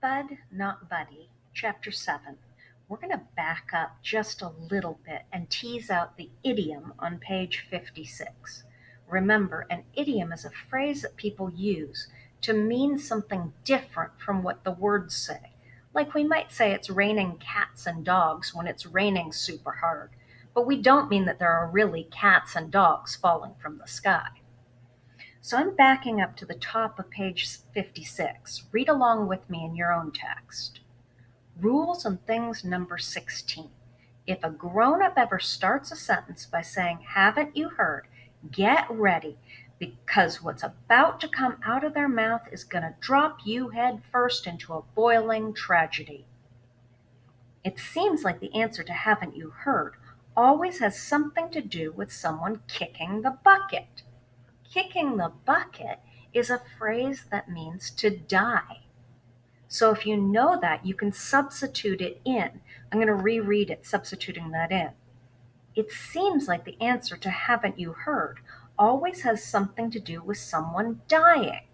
Bud, Not Buddy, Chapter 7. We're going to back up just a little bit and tease out the idiom on page 56. Remember, an idiom is a phrase that people use to mean something different from what the words say. Like we might say it's raining cats and dogs when it's raining super hard, but we don't mean that there are really cats and dogs falling from the sky. So I'm backing up to the top of page 56. Read along with me in your own text. Rules and things number 16. If a grown up ever starts a sentence by saying, "Haven't you heard?" Get ready, because what's about to come out of their mouth is going to drop you head first into a boiling tragedy. It seems like the answer to "Haven't you heard" always has something to do with someone kicking the bucket. Kicking the bucket is a phrase that means to die. So if you know that, you can substitute it in. I'm going to reread it, substituting that in. It seems like the answer to "Haven't you heard" always has something to do with someone dying.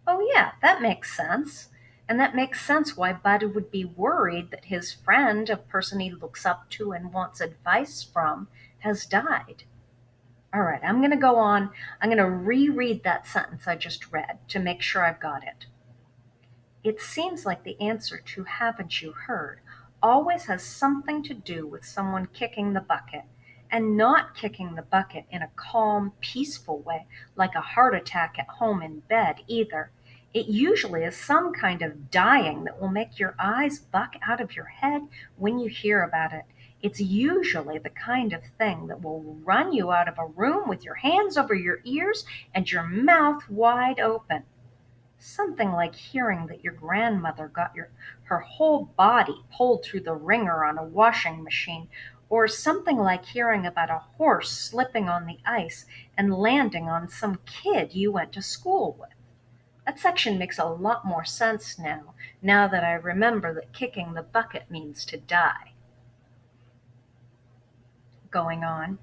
Oh, yeah, that makes sense. And that makes sense why Bud would be worried that his friend, a person he looks up to and wants advice from, has died. All right, I'm going to go on. I'm going to reread that sentence I just read to make sure I've got it. It seems like the answer to "Haven't you heard" always has something to do with someone kicking the bucket, and not kicking the bucket in a calm, peaceful way, like a heart attack at home in bed either. It usually is some kind of dying that will make your eyes buck out of your head when you hear about it. It's usually the kind of thing that will run you out of a room with your hands over your ears and your mouth wide open. Something like hearing that your grandmother got her whole body pulled through the wringer on a washing machine, or something like hearing about a horse slipping on the ice and landing on some kid you went to school with. That section makes a lot more sense now that I remember that kicking the bucket means to die. Going on.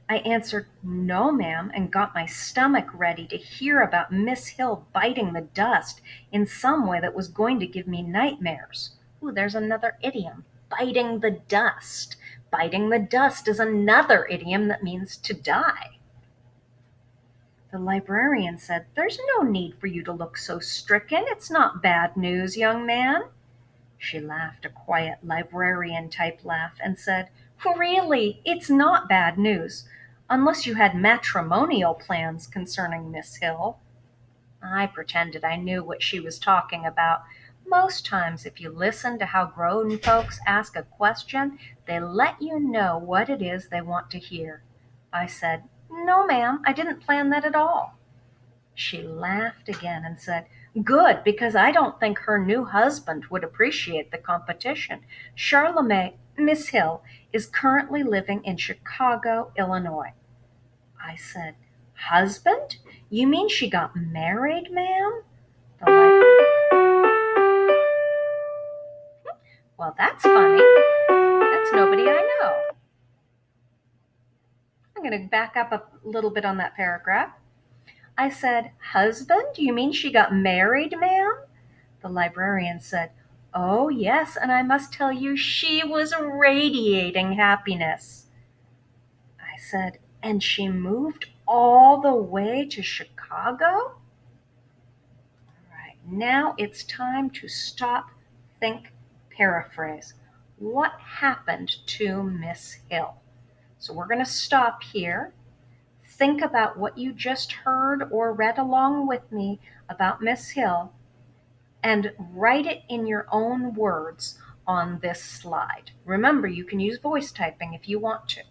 I answered, "No, ma'am," and got my stomach ready to hear about Miss Hill biting the dust in some way that was going to give me nightmares. Ooh, there's another idiom, biting the dust. Biting the dust is another idiom that means to die. The librarian said, "There's no need for you to look so stricken. It's not bad news, young man." She laughed a quiet librarian-type laugh and said, "Really, it's not bad news, unless you had matrimonial plans concerning Miss Hill." I pretended I knew what she was talking about. Most times, if you listen to how grown folks ask a question, they let you know what it is they want to hear. I said, "No, ma'am, I didn't plan that at all." She laughed again and said, "Good, because I don't think her new husband would appreciate the competition. Charlemagne, Miss Hill, is currently living in Chicago, Illinois." I said, "Husband? You mean she got married, ma'am?" The Well, that's funny. That's nobody I know. I'm going to back up a little bit on that paragraph. I said, "Husband? You mean she got married, ma'am?" The librarian said, "Oh, yes, and I must tell you she was radiating happiness." I said, "And she moved all the way to Chicago?" All right, now it's time to stop, think, paraphrase. What happened to Miss Hill? So we're going to stop here. Think about what you just heard or read along with me about Miss Hill, and write it in your own words on this slide. Remember, you can use voice typing if you want to.